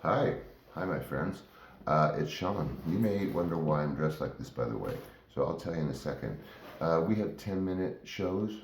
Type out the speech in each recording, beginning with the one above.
Hi, hi, my friends. It's Sean. You may wonder why I'm dressed like this, by the way. So I'll tell you in a second. We have 10-minute shows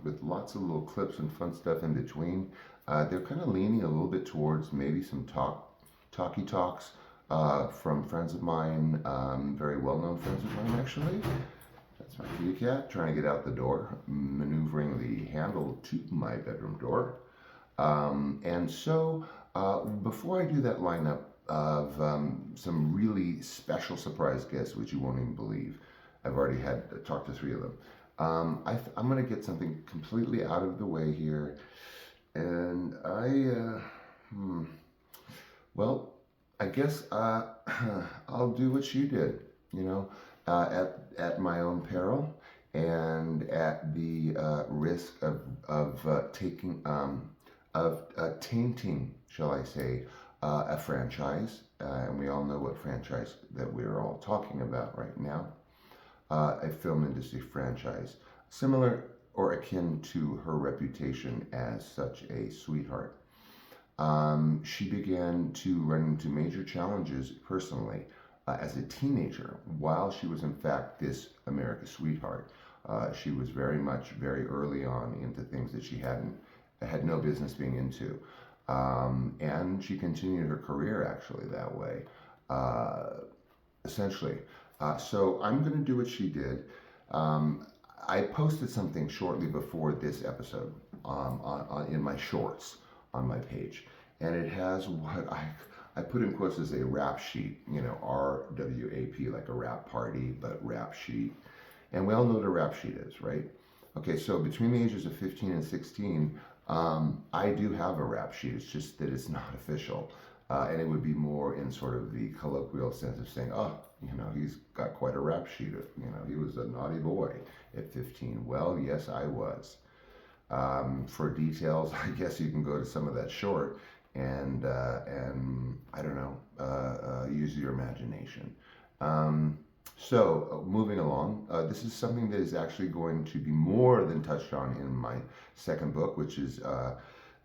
with lots of little clips and fun stuff in between. They're kind of leaning a little bit towards maybe some talky talks from friends of mine, very well-known friends of mine, actually. That's my kitty cat trying to get out the door, maneuvering the handle to my bedroom door. Before I do that lineup of some really special surprise guests, which you won't even believe, I've already had talked to three of them. I'm going to get something completely out of the way here, and hmm, well, I guess I'll do what she did, you know, at my own peril and at the risk of tainting, shall I say, a franchise. And we all know what franchise that we're all talking about right now. A film industry franchise, similar or akin to her reputation as such a sweetheart. She began to run into major challenges personally as a teenager while she was, in fact, this America's sweetheart. She was very much, very early on into things that she had no business being into. And she continued her career actually that way, uh, essentially. So I'm going to do what she did. Um, I posted something shortly before this episode in my shorts on my page, and it has what I put in quotes as a rap sheet, RWAP, like a rap party, but rap sheet. And we all know what a rap sheet is, right? Okay, so between the ages of 15 and 16, I do have a rap sheet. It's just that it's not official. And it would be more in sort of the colloquial sense of saying, oh, he's got quite a rap sheet. He was a naughty boy at 15. Well, yes, I was. For details, I guess you can go to some of that short and I don't know, use your imagination. Moving along, this is something that is actually going to be more than touched on in my second book, which is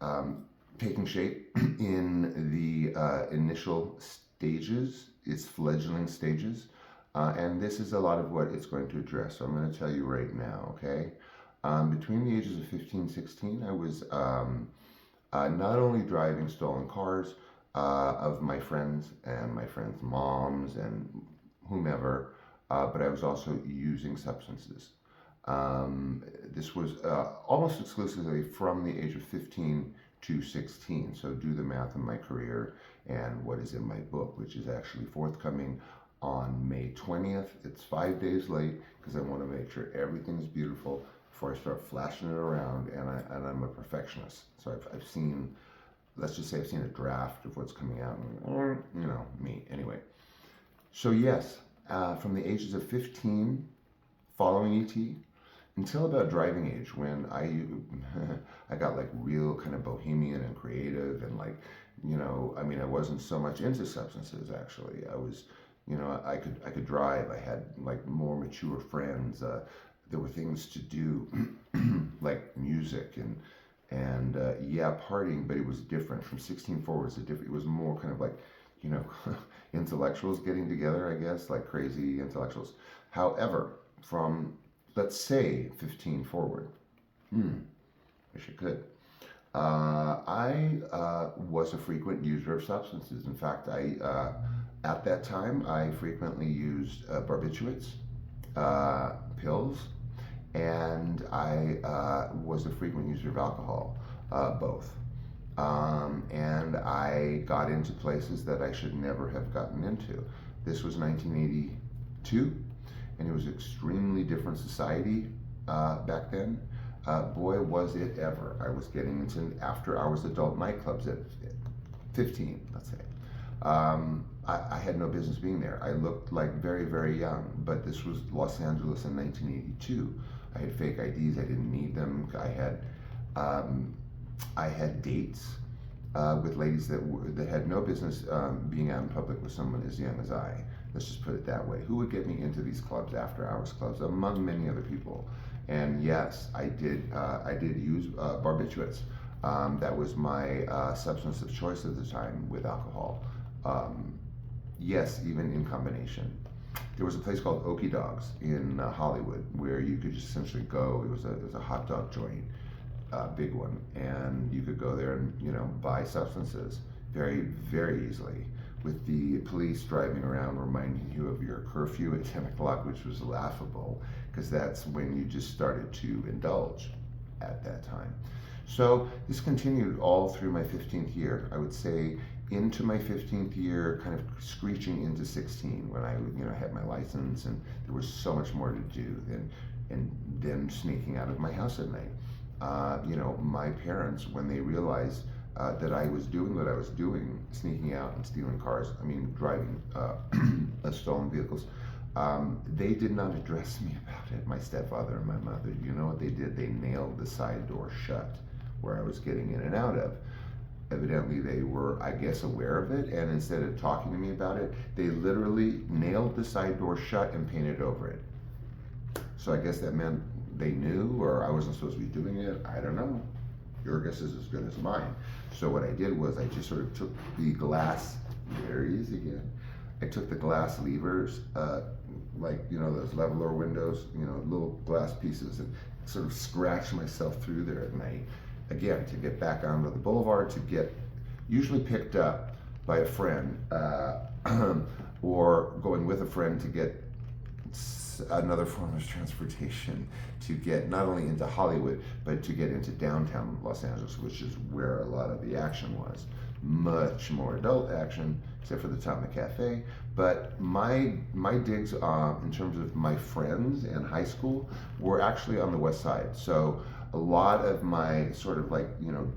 um, taking shape in the initial stages, its fledgling stages. And this is a lot of what it's going to address. So I'm going to tell you right now, okay? Between the ages of 15 and 16, I was not only driving stolen cars of my friends and my friends' moms and whomever, but I was also using substances. This was almost exclusively from the age of 15 to 16. So do the math in my career and what is in my book, which is actually forthcoming on May 20th. It's 5 days late because I want to make sure everything is beautiful before I start flashing it around. And I'm a perfectionist. So I've seen, let's just say I've seen a draft of what's coming out, and, me. Anyway, so yes, from the ages of 15, following ET, until about driving age when I got like real kind of bohemian and creative and like I wasn't so much into substances actually. I was I could drive. I had like more mature friends. There were things to do like music and yeah, partying, but it was different from 16 forwards. It was more kind of like you know intellectuals getting together, I guess, like crazy intellectuals. However, from let's say 15 forward. Wish I could. I was a frequent user of substances. In fact, at that time, I frequently used barbiturates, pills, and I was a frequent user of alcohol, both. And I got into places that I should never have gotten into. This was 1982, and it was extremely different society back then. Boy, was it ever. I was getting into after hours adult nightclubs at 15, let's say. I had no business being there. I looked like very, very young, but this was Los Angeles in 1982. I had fake IDs. I didn't need them. Um, I had dates with ladies that had no business being out in public with someone as young as I. Let's just put it that way. Who would get me into these clubs, after hours clubs, among many other people? And yes, I did. I did use barbiturates. That was my substance of choice at the time with alcohol. Um, yes, even in combination. There was a place called Okie Dogs in Hollywood where you could just essentially go. It was a hot dog joint, big one, and you could go there and buy substances very very easily. With the police driving around reminding you of your curfew at 10 o'clock, which was laughable because that's when you just started to indulge at that time. So this continued all through my 15th year. I would say into my 15th year, kind of screeching into 16 when I had my license, and there was so much more to do than and then sneaking out of my house at night. My parents, when they realized that I was doing what I was doing, sneaking out and stealing cars, driving stolen vehicles, they did not address me about it, my stepfather and my mother. You know what they did? They nailed the side door shut where I was getting in and out of. Evidently, they were, I guess, aware of it, and instead of talking to me about it, they literally nailed the side door shut and painted over it. So I guess that meant they knew, or I wasn't supposed to be doing it. I don't know. Your guess is as good as mine. So what I did was I just sort of took the glass, there he is again. I took the glass levers, those leveler windows, little glass pieces, and sort of scratched myself through there at night. Again, to get back onto the boulevard, to get usually picked up by a friend, or going with a friend to get another form of transportation to get not only into Hollywood, but to get into downtown Los Angeles, which is where a lot of the action was. Much more adult action, except for the Tama Cafe. But my digs in terms of my friends in high school were actually on the west side. So a lot of my sort of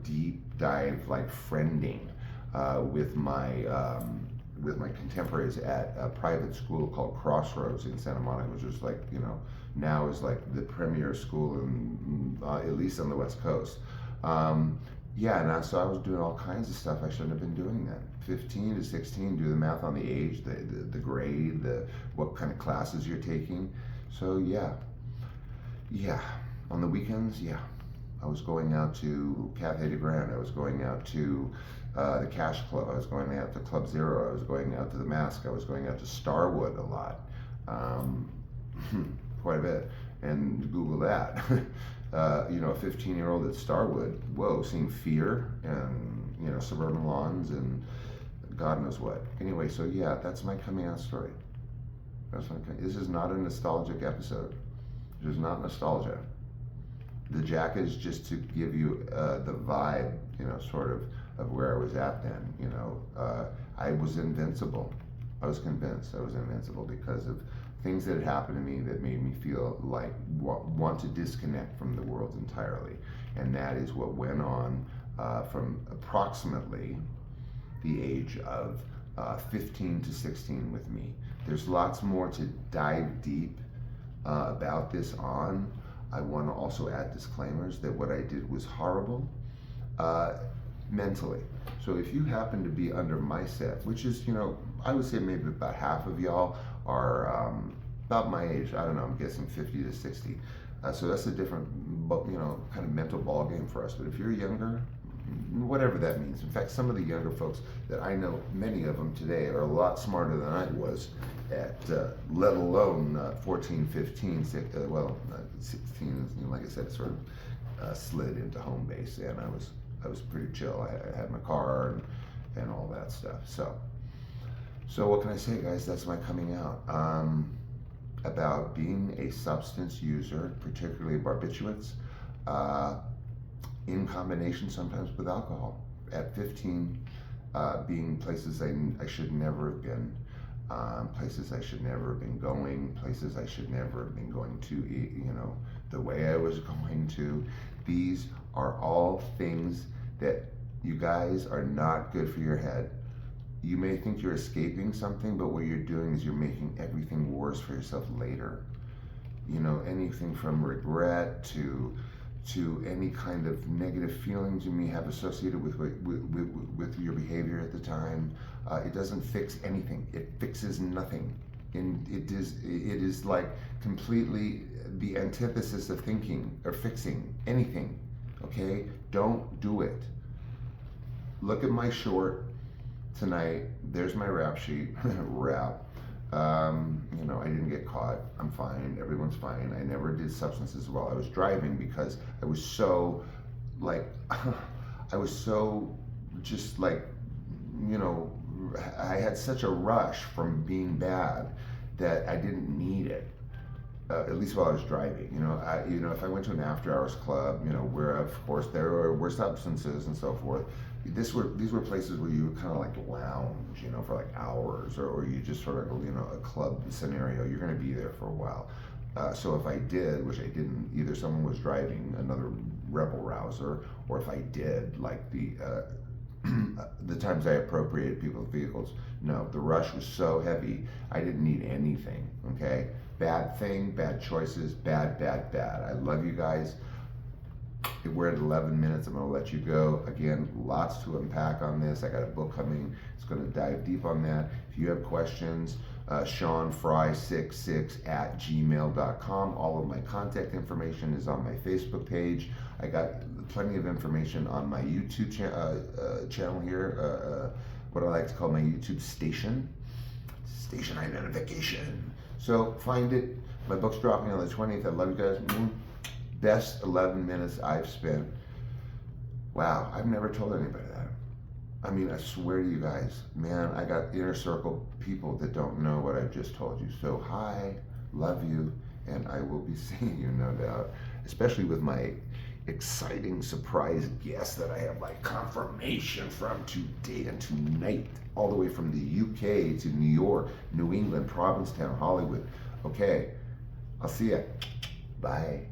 deep dive friending with my contemporaries at a private school called Crossroads in Santa Monica, which was now is the premier school in at least on the West Coast. So I was doing all kinds of stuff I shouldn't have been doing then. 15 to 16, do the math on the age, the grade, what kind of classes you're taking. So yeah. On the weekends, I was going out to Cafe de Grand. I was going out to the Cash Club. I was going out to Club Zero. I was going out to the Mask. I was going out to Starwood a lot, quite a bit. And Google that. A 15-year-old at Starwood, whoa, seeing Fear and Suburban Lawns and God knows what. Anyway, so that's my coming out story. This is not a nostalgic episode. This is not nostalgia. The jacket is just to give you the vibe, sort of where I was at then. I was invincible. I was convinced I was invincible because of things that had happened to me that made me feel like want to disconnect from the world entirely. And that is what went on from approximately the age of 15 to 16 with me. There's lots more to dive deep about this on. I want to also add disclaimers that what I did was horrible mentally. So if you happen to be under my set, which is, I would say maybe about half of y'all are about my age. I don't know, I'm guessing 50 to 60. So that's a different, kind of mental ball game for us. But if you're younger, whatever that means. In fact, some of the younger folks that I know, many of them today are a lot smarter than I was at, let alone 14, 15, 16, like I said, sort of slid into home base, and I was pretty chill. I had my car and all that stuff. So what can I say, guys? That's my coming out about being a substance user, particularly barbiturates, in combination sometimes with alcohol. At 15, being places I should never have been, places I should never have been going, places I should never have been going to, the way I was going to. These are all things that you guys are not good for your head. You may think you're escaping something, but what you're doing is you're making everything worse for yourself later. Anything from regret to any kind of negative feelings you may have associated with your behavior at the time. It doesn't fix anything. It fixes nothing. And it is like completely the antithesis of thinking or fixing anything. Okay? Don't do it. Look at my short tonight. There's my rap sheet. Rap. I didn't get caught. I'm fine. Everyone's fine. I never did substances while I was driving because I was so, like, I was so just like, you know, I had such a rush from being bad that I didn't need it. At least while I was driving, if I went to an after-hours club, where of course there were substances and so forth. These were places where you would kind of like lounge, for like hours, or you just sort of, a club scenario. You're going to be there for a while. So if I did, which I didn't, either someone was driving another rebel rouser, or if I did, like the times I appropriated people's vehicles, no, the rush was so heavy, I didn't need anything, okay? Bad thing, bad choices, bad, bad, bad. I love you guys. We're at 11 minutes. I'm going to let you go. Again, lots to unpack on this. I got a book coming. It's going to dive deep on that. If you have questions, SeanFry66@gmail.com. All of my contact information is on my Facebook page. I got plenty of information on my YouTube channel here, what I like to call my YouTube station identification. So find it. My book's dropping on the 20th. I love you guys. Best 11 minutes I've spent. Wow, I've never told anybody that. I mean, I swear to you guys, man, I got inner circle people that don't know what I just told you. So hi, love you, and I will be seeing you, no doubt, especially with my exciting surprise guest that I have like confirmation from today and tonight, all the way from the UK to New York, New England, Provincetown, Hollywood. Okay, I'll see ya. Bye.